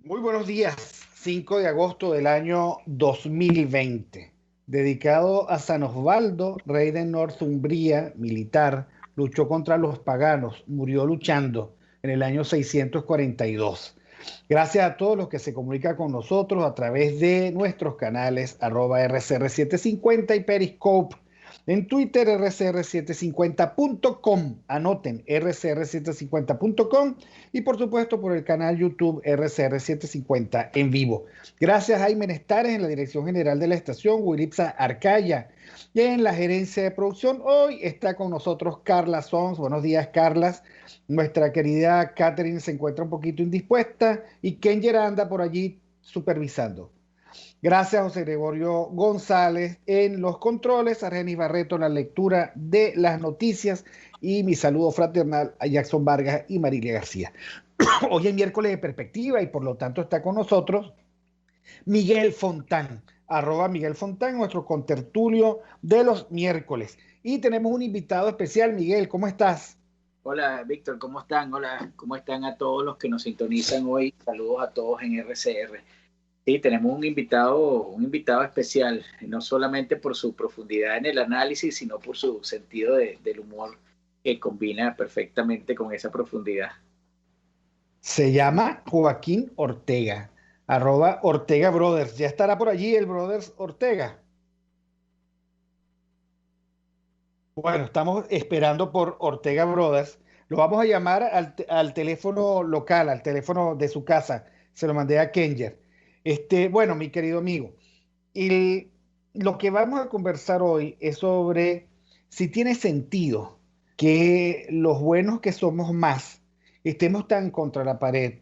Muy buenos días, 5 de agosto del año 2020, dedicado a San Osvaldo, rey de Northumbria, militar, luchó contra los paganos, murió luchando en el año 642. Gracias a todos los que se comunican con nosotros a través de nuestros canales @RCR750 y Periscope. En Twitter, rcr750.com. Anoten, rcr750.com. Y por supuesto por el canal YouTube RCR750 en vivo. Gracias a Jaime Nestares en la dirección general de la estación, Wilipsa Arcaya. Y en la gerencia de producción, hoy está con nosotros Carla Sons. Buenos días, Carlas. Nuestra querida Catherine se encuentra un poquito indispuesta y Kenger anda por allí supervisando. Gracias, José Gregorio González en los controles, Argenis Barreto en la lectura de las noticias y mi saludo fraternal a Jackson Vargas y Marilia García. Hoy es miércoles de perspectiva y por lo tanto está con nosotros Miguel Fontán, @Miguel Fontán, nuestro contertulio de los miércoles. Y tenemos un invitado especial. Miguel, ¿cómo estás? Hola Víctor, ¿cómo están? Hola, ¿cómo están a todos los que nos sintonizan hoy? Saludos a todos en RCR. Sí, tenemos un invitado especial, no solamente por su profundidad en el análisis, sino por su sentido del humor que combina perfectamente con esa profundidad. Se llama Joaquín Ortega, @Ortega Brothers. Ya estará por allí el Brothers Ortega. Bueno, estamos esperando por Ortega Brothers. Lo vamos a llamar al teléfono local, al teléfono de su casa. Se lo mandé a Kenger. Bueno, mi querido amigo, el- lo que vamos a conversar hoy es sobre si tiene sentido que los buenos que somos más estemos tan contra la pared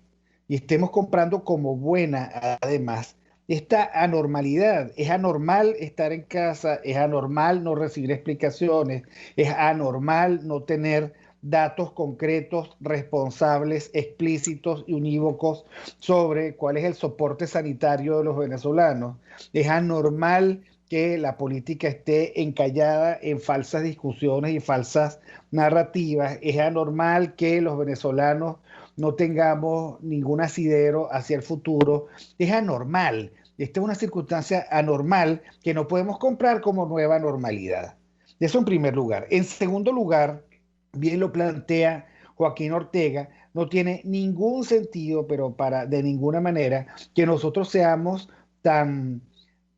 y estemos comprando como buena además esta anormalidad. Es anormal estar en casa, es anormal no recibir explicaciones, es anormal no tener datos concretos, responsables, explícitos y unívocos sobre cuál es el soporte sanitario de los venezolanos. Es anormal que la política esté encallada en falsas discusiones y falsas narrativas. Es anormal que los venezolanos no tengamos ningún asidero hacia el futuro. Es anormal. Esta es una circunstancia anormal que no podemos comprar como nueva normalidad. Eso en primer lugar. En segundo lugar, bien lo plantea Joaquín Ortega, no tiene ningún sentido, pero de ninguna manera, que nosotros seamos tan,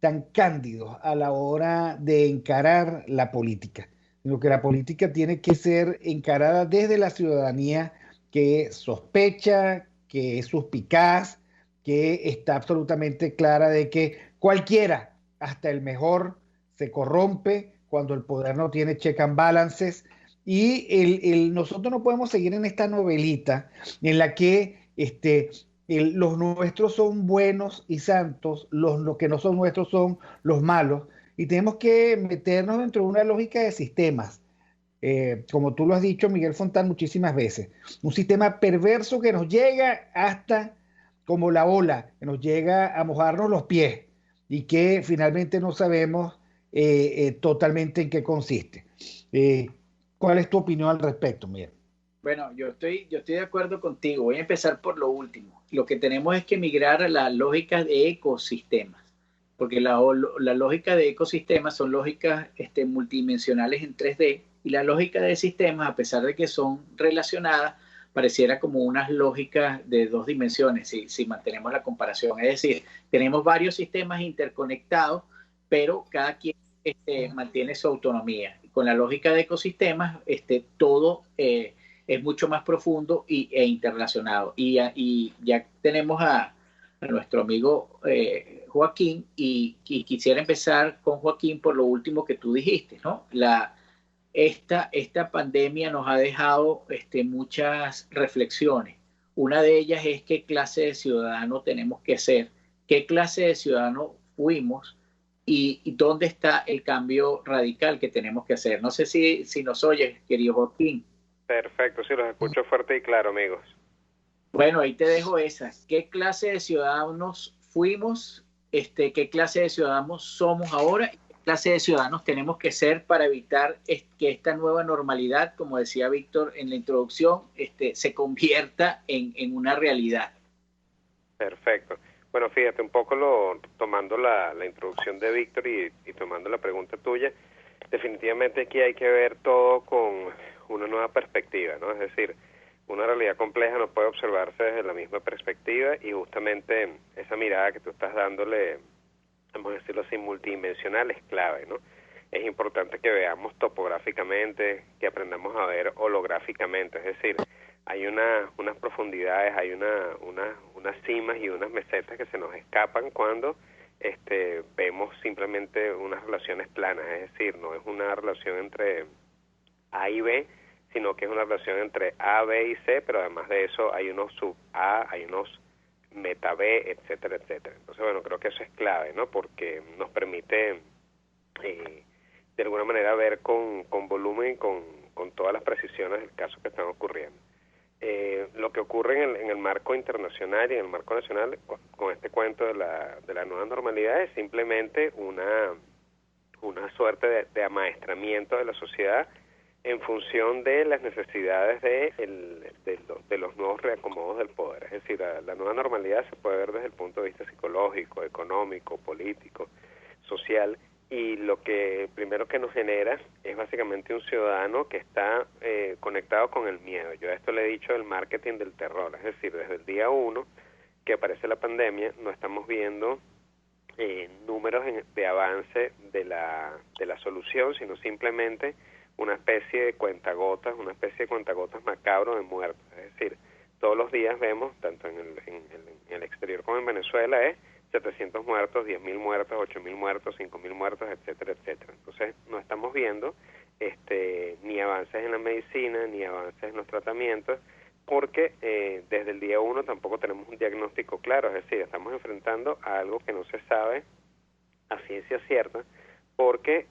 tan cándidos a la hora de encarar la política. Sino que la política tiene que ser encarada desde la ciudadanía que sospecha, que es suspicaz, que está absolutamente clara de que cualquiera, hasta el mejor, se corrompe cuando el poder no tiene check and balances. Y nosotros no podemos seguir en esta novelita en la que los nuestros son buenos y santos, los que no son nuestros son los malos, y tenemos que meternos dentro de una lógica de sistemas. Como tú lo has dicho, Miguel Fontán, muchísimas veces, un sistema perverso que nos llega hasta como la ola, que nos llega a mojarnos los pies y que finalmente no sabemos totalmente en qué consiste. Eh, ¿Cuál es tu opinión al respecto, Miguel? Bueno, yo estoy de acuerdo contigo. Voy a empezar por lo último. Lo que tenemos es que migrar a la lógica de ecosistemas, porque la lógica de ecosistemas son lógicas multidimensionales en 3D y la lógica de sistemas, a pesar de que son relacionadas, pareciera como unas lógicas de 2 dimensiones, si mantenemos la comparación. Es decir, tenemos varios sistemas interconectados, pero cada quien mantiene su autonomía. Con la lógica de ecosistemas, todo es mucho más profundo e interrelacionado. Y ya tenemos a nuestro amigo Joaquín y quisiera empezar con Joaquín por lo último que tú dijiste, ¿no? Esta pandemia nos ha dejado muchas reflexiones. Una de ellas es qué clase de ciudadano tenemos que ser, qué clase de ciudadano fuimos y dónde está el cambio radical que tenemos que hacer. No sé si nos oyes, querido Joaquín. Perfecto, sí, los escucho fuerte y claro, amigos. Bueno, ahí te dejo esa. ¿Qué clase de ciudadanos fuimos? ¿Qué clase de ciudadanos somos ahora? ¿Qué clase de ciudadanos tenemos que ser para evitar que esta nueva normalidad, como decía Víctor en la introducción, se convierta en una realidad? Perfecto. Bueno, fíjate, un poco tomando la introducción de Víctor y tomando la pregunta tuya, definitivamente aquí hay que ver todo con una nueva perspectiva, ¿no? Es decir, una realidad compleja no puede observarse desde la misma perspectiva y justamente esa mirada que tú estás dándole, vamos a decirlo así, multidimensional es clave, ¿no? Es importante que veamos topográficamente, que aprendamos a ver holográficamente, es decir, hay unas profundidades, hay unas cimas y unas mesetas que se nos escapan cuando vemos simplemente unas relaciones planas, es decir, no es una relación entre A y B, sino que es una relación entre A, B y C, pero además de eso hay unos sub A, hay unos meta B, etcétera, etcétera. Entonces, bueno, creo que eso es clave, ¿no? Porque nos permite de alguna manera ver con volumen y con todas las precisiones del caso que están ocurriendo. Lo que ocurre en el marco internacional y en el marco nacional con este cuento de la nueva normalidad es simplemente una suerte de amaestramiento de la sociedad en función de las necesidades de los nuevos reacomodos del poder. Es decir, la nueva normalidad se puede ver desde el punto de vista psicológico, económico, político, social, y lo que primero que nos genera es básicamente un ciudadano que está conectado con el miedo. Yo a esto le he dicho el marketing del terror, es decir, desde el día 1 que aparece la pandemia no estamos viendo números de avance de la solución, sino simplemente una especie de cuentagotas, macabro de muertos. Es decir, todos los días vemos, tanto en el exterior como en Venezuela, 700 muertos, 10.000 muertos, 8.000 muertos, 5.000 muertos, etcétera, etcétera. Entonces, no estamos viendo ni avances en la medicina, ni avances en los tratamientos, porque desde el día 1 tampoco tenemos un diagnóstico claro, es decir, estamos enfrentando a algo que no se sabe a ciencia cierta, porque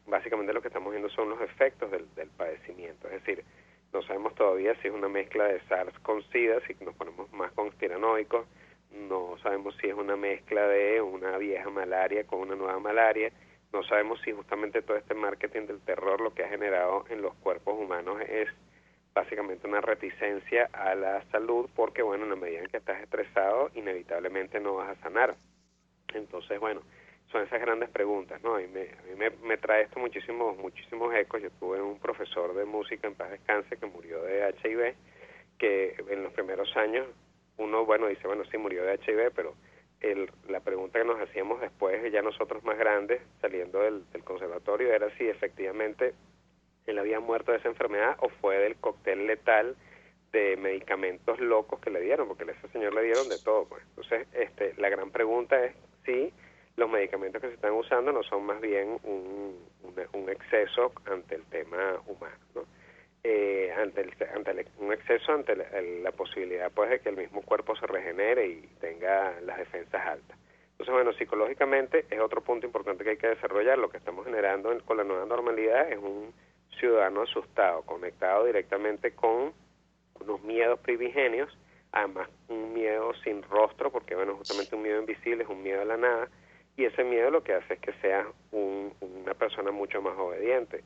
básicamente lo que estamos viendo son los efectos del padecimiento, es decir, no sabemos todavía si es una mezcla de SARS con SIDA, si nos ponemos más conspiranoicos, no sabemos si es una mezcla de una vieja malaria con una nueva malaria, no sabemos si justamente todo este marketing del terror lo que ha generado en los cuerpos humanos es básicamente una reticencia a la salud, porque bueno, en la medida en que estás estresado, inevitablemente no vas a sanar. Entonces, bueno, son esas grandes preguntas, ¿no? A mí me trae esto muchísimos ecos. Yo tuve un profesor de música en paz descanse que murió de HIV, que en los primeros años uno, bueno, dice, bueno, sí, murió de HIV, pero la pregunta que nos hacíamos después, ya nosotros más grandes, saliendo del conservatorio, era si efectivamente él había muerto de esa enfermedad o fue del cóctel letal de medicamentos locos que le dieron, porque a ese señor le dieron de todo, pues. Entonces, la gran pregunta es si los medicamentos que se están usando no son más bien un exceso ante el tema humano, ¿no? Un exceso ante la posibilidad, pues, de que el mismo cuerpo se regenere y tenga las defensas altas. Entonces, bueno, psicológicamente es otro punto importante que hay que desarrollar. Lo que estamos generando con la nueva normalidad es un ciudadano asustado, conectado directamente con unos miedos primigenios, además un miedo sin rostro, porque bueno, justamente un miedo invisible es un miedo a la nada, y ese miedo lo que hace es que seas una persona mucho más obediente.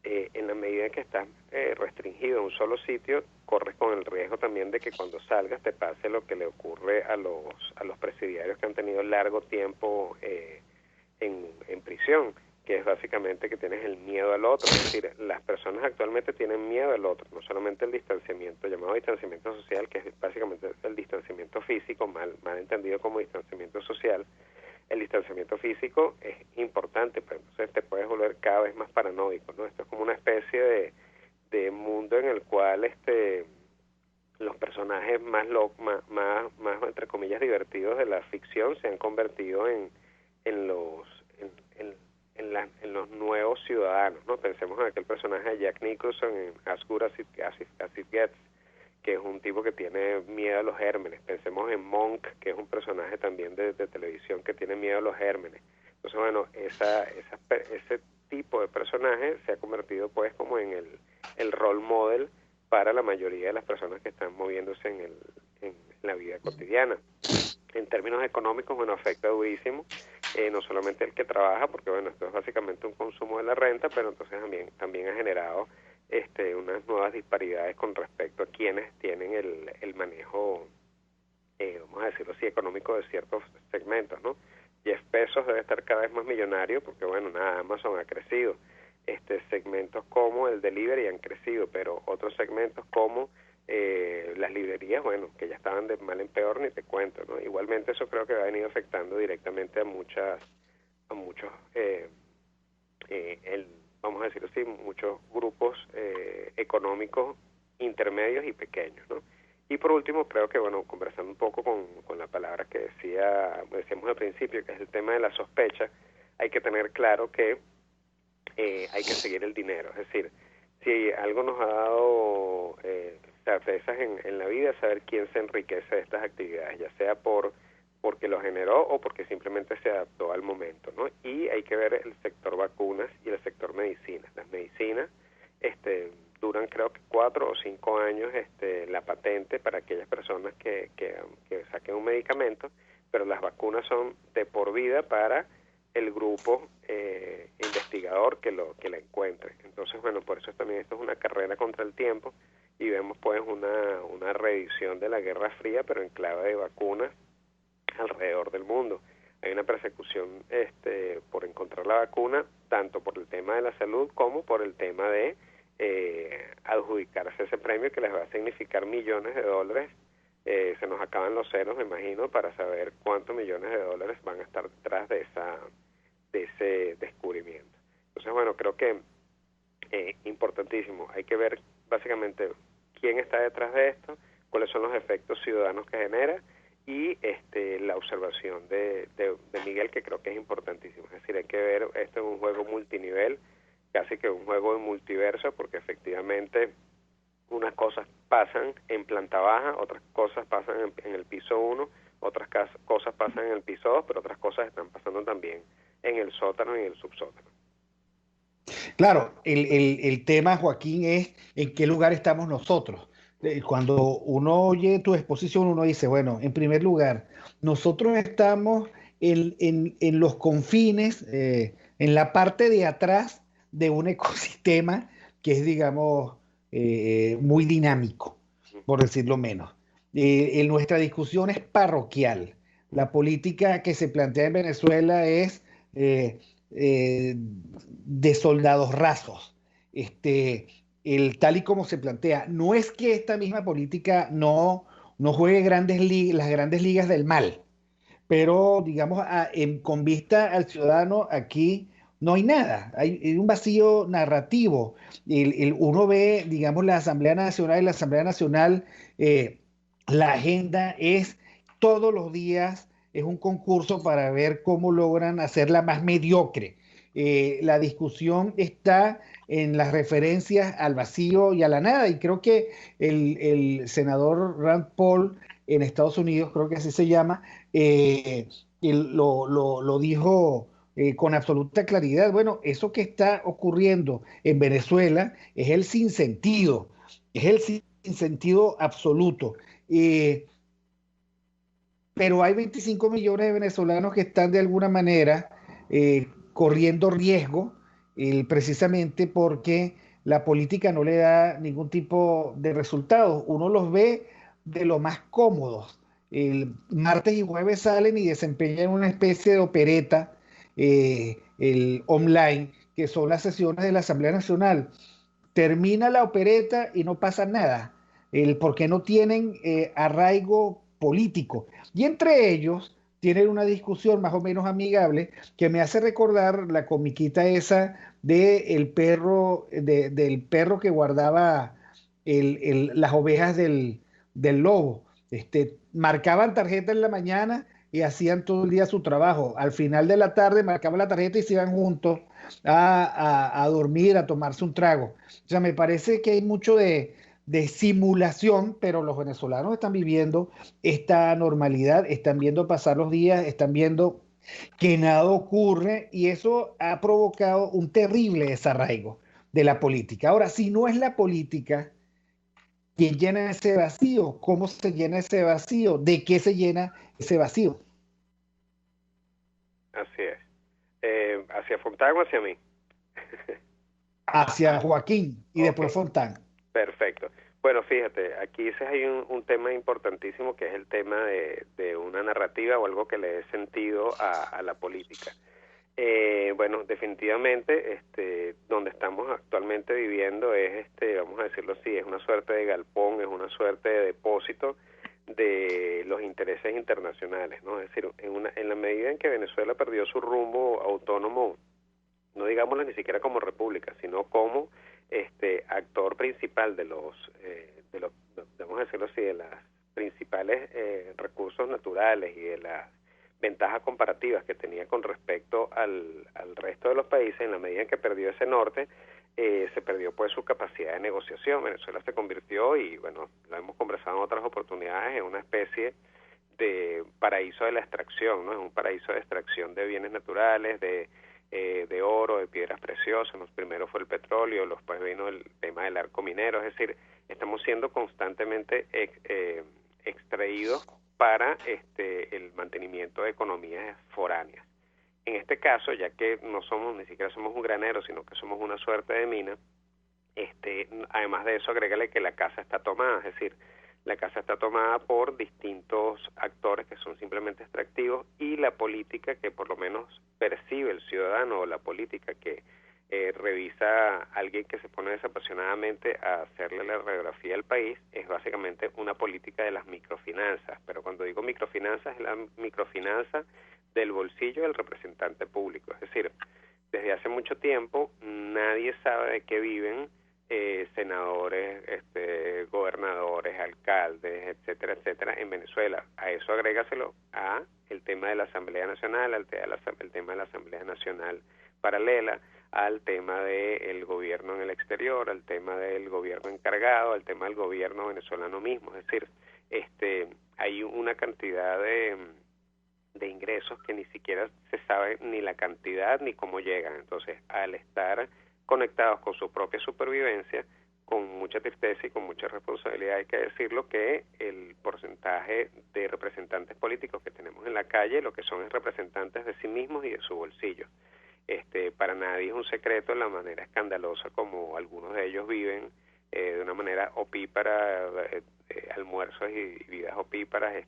En la medida en que estás restringido en un solo sitio, corres con el riesgo también de que cuando salgas te pase lo que le ocurre a los presidiarios que han tenido largo tiempo en prisión, que es básicamente que tienes el miedo al otro. Es decir, las personas actualmente tienen miedo al otro, no solamente el distanciamiento, llamado distanciamiento social, que es básicamente el distanciamiento físico, mal entendido como distanciamiento social. El distanciamiento físico es importante, pero entonces te puedes volver cada vez más paranoico, ¿no? Esto es como una especie de mundo en el cual los personajes más entre comillas divertidos de la ficción se han convertido en los nuevos ciudadanos, ¿no? Pensemos en aquel personaje de Jack Nicholson en As Good As It Gets, que es un tipo que tiene miedo a los gérmenes. Pensemos en Monk, que es un personaje también de televisión que tiene miedo a los gérmenes. Entonces, bueno, ese tipo de personaje se ha convertido pues como en el role model para la mayoría de las personas que están moviéndose en la vida cotidiana. En términos económicos, bueno, afecta durísimo, no solamente el que trabaja, porque bueno, esto es básicamente un consumo de la renta, pero entonces también ha generado unas nuevas disparidades con respecto a quienes tienen el manejo vamos a decirlo así, económico de ciertos segmentos, ¿no? Jeff Bezos debe estar cada vez más millonario porque, bueno, nada, Amazon ha crecido. Segmentos como el delivery han crecido, pero otros segmentos como las librerías, bueno, que ya estaban de mal en peor, ni te cuento, ¿no? Igualmente eso creo que ha venido afectando directamente a muchos, vamos a decirlo así, muchos grupos económicos intermedios y pequeños, ¿no? Y por último, creo que, bueno, conversando un poco con la palabra que decíamos al principio, que es el tema de la sospecha, hay que tener claro que hay que seguir el dinero. Es decir, si algo nos ha dado certezas en la vida, saber quién se enriquece de estas actividades, ya sea porque lo generó o porque simplemente se adaptó al momento, ¿no? Y hay que ver el sector vacunas y el sector medicinas. Las medicinas duran creo que 4 o 5 años la patente para aquellas personas que saquen un medicamento, pero las vacunas son de por vida para el grupo investigador que la encuentre. Entonces, bueno, por eso también esto es una carrera contra el tiempo y vemos pues una reedición de la Guerra Fría, pero en clave de vacunas alrededor del mundo. Hay una persecución por encontrar la vacuna, tanto por el tema de la salud como por el tema de adjudicarse ese premio que les va a significar millones de dólares. Se nos acaban los ceros, me imagino, para saber cuántos millones de dólares van a estar detrás de ese descubrimiento. Entonces, bueno, creo que importantísimo. Hay que ver básicamente quién está detrás de esto, cuáles son los efectos ciudadanos que genera y la observación de Miguel, que creo que es importantísimo. Es decir, hay que ver esto en un juego multinivel, casi que un juego de multiverso, porque efectivamente unas cosas pasan en planta baja, otras cosas pasan en el piso 1, otras cosas pasan en el piso 2, pero otras cosas están pasando también en el sótano y en el subsótano. Claro, el tema, Joaquín, es en qué lugar estamos nosotros. Cuando uno oye tu exposición, uno dice, bueno, en primer lugar, nosotros estamos en los confines, en la parte de atrás de un ecosistema que es, digamos, muy dinámico, por decirlo menos. En nuestra discusión es parroquial. La política que se plantea en Venezuela es de soldados rasos. Tal y como se plantea, no es que esta misma política no juegue las grandes ligas del mal, pero digamos, con vista al ciudadano, aquí no hay nada, hay un vacío narrativo. Uno ve, digamos, la Asamblea Nacional y la Asamblea Nacional, la agenda es todos los días, es un concurso para ver cómo logran hacerla más mediocre. La discusión está en las referencias al vacío y a la nada, y creo que el senador Rand Paul en Estados Unidos, creo que así se llama, lo dijo con absoluta claridad. Bueno, eso que está ocurriendo en Venezuela es el sinsentido absoluto. Pero hay 25 millones de venezolanos que están de alguna manera corriendo riesgo precisamente porque la política no le da ningún tipo de resultados. Uno los ve de lo más cómodos. El martes y jueves salen y desempeñan una especie de opereta el online, que son las sesiones de la Asamblea Nacional. Termina la opereta y no pasa nada, porque no tienen arraigo político. Y entre ellos tienen una discusión más o menos amigable que me hace recordar la comiquita esa del perro que guardaba las ovejas del lobo. Marcaban tarjeta en la mañana y hacían todo el día su trabajo. Al final de la tarde marcaban la tarjeta y se iban juntos a dormir, a tomarse un trago. O sea, me parece que hay mucho de simulación, pero los venezolanos están viviendo esta normalidad, están viendo pasar los días, están viendo que nada ocurre y eso ha provocado un terrible desarraigo de la política. Ahora, si no es la política quien llena ese vacío, ¿cómo se llena ese vacío? ¿De qué se llena ese vacío? Así es. ¿Hacia Fontán o hacia mí? Hacia Joaquín y Ok, después Fontán. perfecto. Bueno, fíjate, aquí hay un tema importantísimo que es el tema de una narrativa o algo que le dé sentido a la política. Bueno, definitivamente, donde estamos actualmente viviendo es, vamos a decirlo así, es una suerte de galpón, es una suerte de depósito de los intereses internacionales, ¿no? Es decir, en la medida en que Venezuela perdió su rumbo autónomo, no digámoslo ni siquiera como república, sino como actor principal de los, vamos a decirlo así, de las principales recursos naturales y de las ventajas comparativas que tenía con respecto al resto de los países. En la medida en que perdió ese norte, se perdió pues su capacidad de negociación. Venezuela se convirtió, y bueno, lo hemos conversado en otras oportunidades, en una especie de paraíso de la extracción, ¿no? Es un paraíso de extracción de bienes naturales, de oro, de piedras preciosas. Primero fue el petróleo, después vino el tema del arco minero. Es decir, estamos siendo constantemente extraídos para el mantenimiento de economías foráneas. En este caso, ya que ni siquiera somos un granero, sino que somos una suerte de mina, además de eso, agrégale que la casa está tomada, es decir, la casa está tomada por distintos actores que son simplemente extractivos, y la política que por lo menos percibe el ciudadano, o la política que revisa a alguien que se pone desapasionadamente a hacerle la radiografía al país, es básicamente una política de las microfinanzas. Pero cuando digo microfinanzas, es la microfinanza del bolsillo del representante público. Es decir, desde hace mucho tiempo nadie sabe de qué viven senadores, gobernadores, alcaldes, etcétera, etcétera, en Venezuela. A eso agrégaselo a el tema de la Asamblea Nacional, el tema de la Asamblea Nacional paralela, al tema del gobierno en el exterior, al tema del gobierno encargado, al tema del gobierno venezolano mismo. Es decir, hay una cantidad de ingresos que ni siquiera se sabe ni la cantidad ni cómo llegan. Entonces, al estar conectados con su propia supervivencia, con mucha tristeza y con mucha responsabilidad, hay que decirlo, que el porcentaje de representantes políticos que tenemos en la calle, lo que son es representantes de sí mismos y de su bolsillo. Para nadie es un secreto la manera escandalosa como algunos de ellos viven, de una manera opípara, almuerzos y vidas opíparas,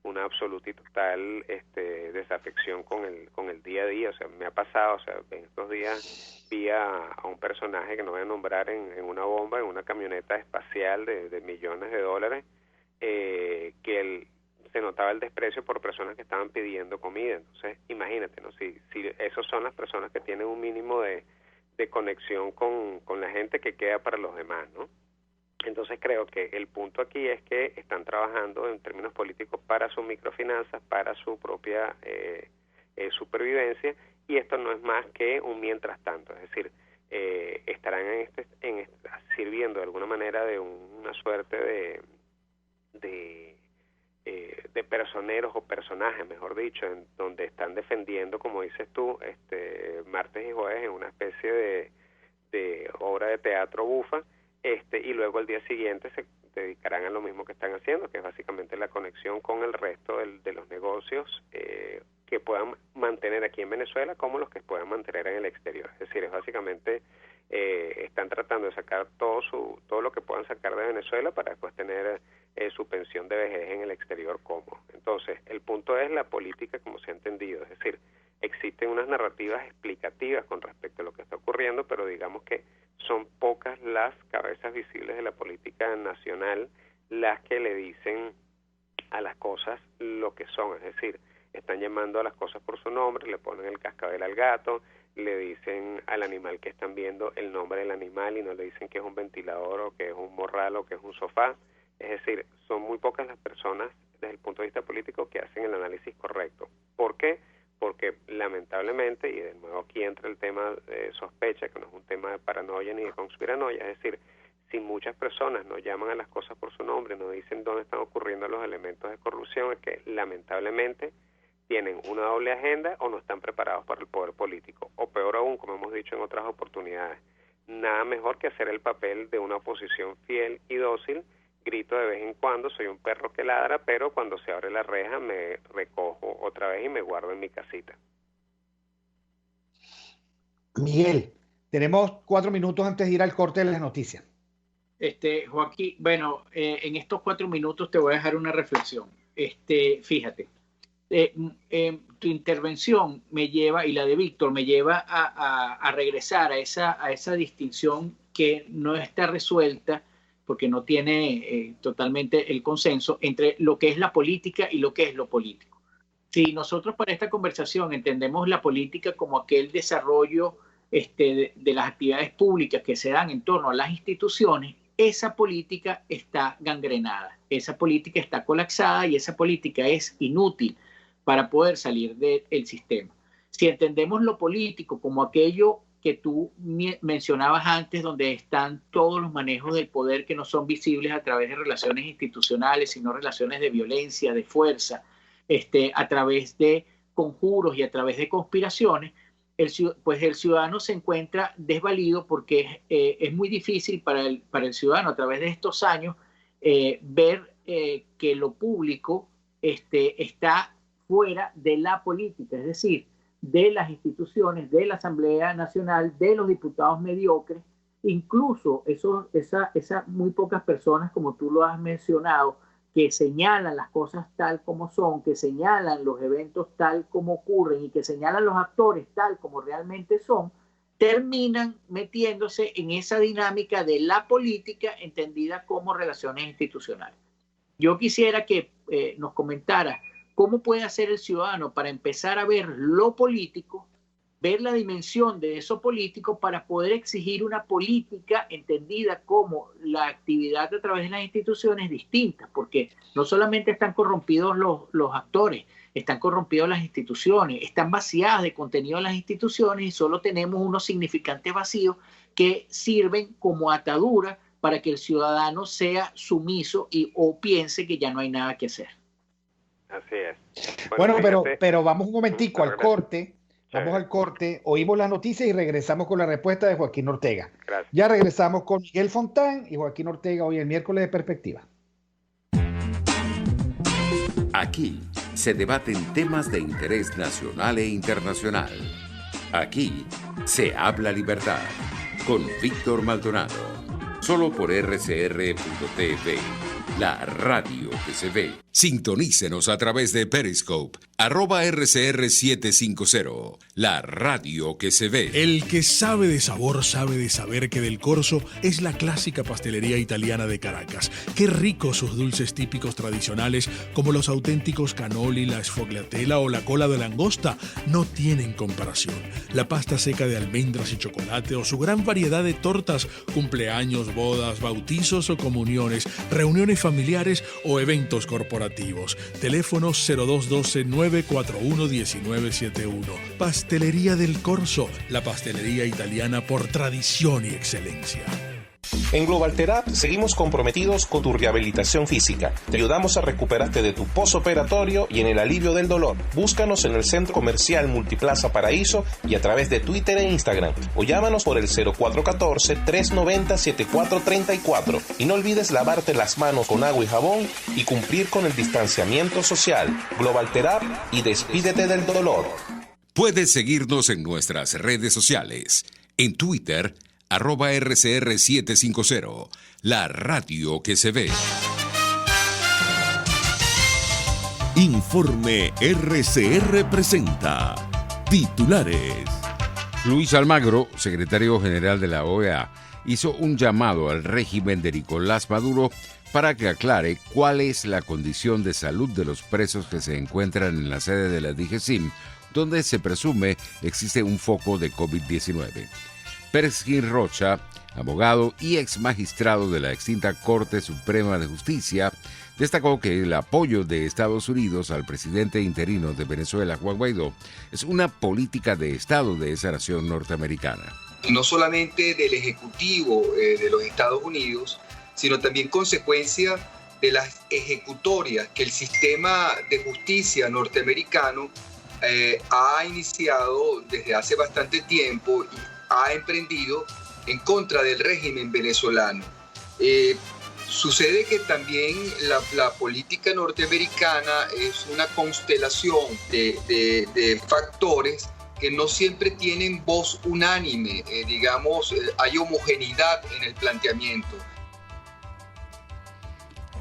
una absoluta y total desafección con el día a día. O sea, me ha pasado, o sea, en estos días vi a un personaje que no voy a nombrar en una bomba, en una camioneta espacial de millones de dólares, que se notaba el desprecio por personas que estaban pidiendo comida. Entonces, imagínate, ¿no? Si esos son las personas que tienen un mínimo de conexión con la gente, que queda para los demás, ¿no? Entonces creo que el punto aquí es que están trabajando en términos políticos para sus microfinanzas, para su propia supervivencia, y esto no es más que un mientras tanto. Es decir, estarán sirviendo de alguna manera de una suerte de personeros o personajes, mejor dicho, en donde están defendiendo, como dices tú, martes y jueves, en una especie de obra de teatro bufa, y luego el día siguiente se dedicarán a lo mismo que están haciendo, que es básicamente la conexión con el resto de los negocios que puedan mantener aquí en Venezuela, como los que puedan mantener en el exterior. Es decir, es básicamente están tratando de sacar todo lo que puedan sacar de Venezuela para después tener su pensión de vejez en el exterior cómodo. Entonces, el punto es la política como se ha entendido, es decir, existen unas narrativas explicativas con respecto a lo que está ocurriendo, pero digamos que son pocas las cabezas visibles de la política nacional las que le dicen a las cosas lo que son. Es decir, están llamando a las cosas por su nombre, le ponen el cascabel al gato, le dicen al animal que están viendo el nombre del animal y no le dicen que es un ventilador o que es un morral o que es un sofá. Es decir, son muy pocas las personas desde el punto de vista político que hacen el análisis correcto. ¿Por qué? Porque lamentablemente, y de nuevo aquí entra el tema de sospecha, que no es un tema de paranoia ni de conspiranoia, es decir, si muchas personas no llaman a las cosas por su nombre, no dicen dónde están ocurriendo los elementos de corrupción, es que lamentablemente tienen una doble agenda o no están preparados para el poder político. O peor aún, como hemos dicho en otras oportunidades, nada mejor que hacer el papel de una oposición fiel y dócil. Grito de vez en cuando, soy un perro que ladra, pero cuando se abre la reja me recojo otra vez y me guardo en mi casita. Miguel, tenemos 4 minutos antes de ir al corte de las noticias. Joaquín, bueno, en estos 4 minutos te voy a dejar una reflexión. Fíjate, tu intervención me lleva, y la de Víctor, me lleva a regresar a esa distinción que no está resuelta, porque no tiene totalmente el consenso entre lo que es la política y lo que es lo político. Si nosotros para esta conversación entendemos la política como aquel desarrollo de las actividades públicas que se dan en torno a las instituciones, esa política está gangrenada, esa política está colapsada y esa política es inútil para poder salir del sistema. Si entendemos lo político como aquello que tú mencionabas antes, donde están todos los manejos del poder que no son visibles a través de relaciones institucionales, sino relaciones de violencia, de fuerza, a través de conjuros y a través de conspiraciones, pues el ciudadano se encuentra desvalido porque es muy difícil para el ciudadano a través de estos años ver que lo público está fuera de la política, es decir, de las instituciones, de la Asamblea Nacional, de los diputados mediocres, incluso esas muy pocas personas, como tú lo has mencionado, que señalan las cosas tal como son, que señalan los eventos tal como ocurren y que señalan los actores tal como realmente son, terminan metiéndose en esa dinámica de la política entendida como relaciones institucionales. Yo quisiera que nos comentara cómo puede hacer el ciudadano para empezar a ver lo político, ver la dimensión de eso político para poder exigir una política entendida como la actividad a través de las instituciones distintas, porque no solamente están corrompidos los actores, están corrompidos las instituciones, están vaciadas de contenido las instituciones y solo tenemos unos significantes vacíos que sirven como atadura para que el ciudadano sea sumiso o piense que ya no hay nada que hacer. Así es. Bueno, pero vamos un momentico al corte. Vamos al corte, oímos las noticias y regresamos con la respuesta de Joaquín Ortega. Gracias. Ya regresamos con Miguel Fontán y Joaquín Ortega hoy el miércoles de Perspectiva. Aquí se debaten temas de interés nacional e internacional. Aquí se habla libertad con Víctor Maldonado. Solo por RCR.tv, la radio que se ve. Sintonícenos a través de Periscope, @RCR750, la radio que se ve. El que sabe de sabor sabe de saber que Del Corso es la clásica pastelería italiana de Caracas. Qué ricos sus dulces típicos tradicionales, como los auténticos cannoli, la sfogliatella o la cola de langosta, no tienen comparación. La pasta seca de almendras y chocolate o su gran variedad de tortas, cumpleaños, bodas, bautizos o comuniones, reuniones familiares o eventos corporativos. Teléfono 0212-941-1971. Pastelería Del Corso, la pastelería italiana por tradición y excelencia. En Global Therapy seguimos comprometidos con tu rehabilitación física. Te ayudamos a recuperarte de tu postoperatorio y en el alivio del dolor. Búscanos en el Centro Comercial Multiplaza Paraíso y a través de Twitter e Instagram. O llámanos por el 0414-390-7434. Y no olvides lavarte las manos con agua y jabón y cumplir con el distanciamiento social. Global Therapy y despídete del dolor. Puedes seguirnos en nuestras redes sociales. En Twitter, @RCR750, la radio que se ve. Informe RCR presenta titulares. Luis Almagro, secretario general de la OEA, hizo un llamado al régimen de Nicolás Maduro para que aclare cuál es la condición de salud de los presos que se encuentran en la sede de la DGCIM, donde se presume existe un foco de COVID-19. Pérez Gil Rocha, abogado y ex magistrado de la extinta Corte Suprema de Justicia, destacó que el apoyo de Estados Unidos al presidente interino de Venezuela, Juan Guaidó, es una política de Estado de esa nación norteamericana. No solamente del Ejecutivo de los Estados Unidos, sino también consecuencia de las ejecutorias que el sistema de justicia norteamericano ha iniciado desde hace bastante tiempo y ha emprendido en contra del régimen venezolano. Sucede que también la política norteamericana es una constelación de factores que no siempre tienen voz unánime, hay homogeneidad en el planteamiento.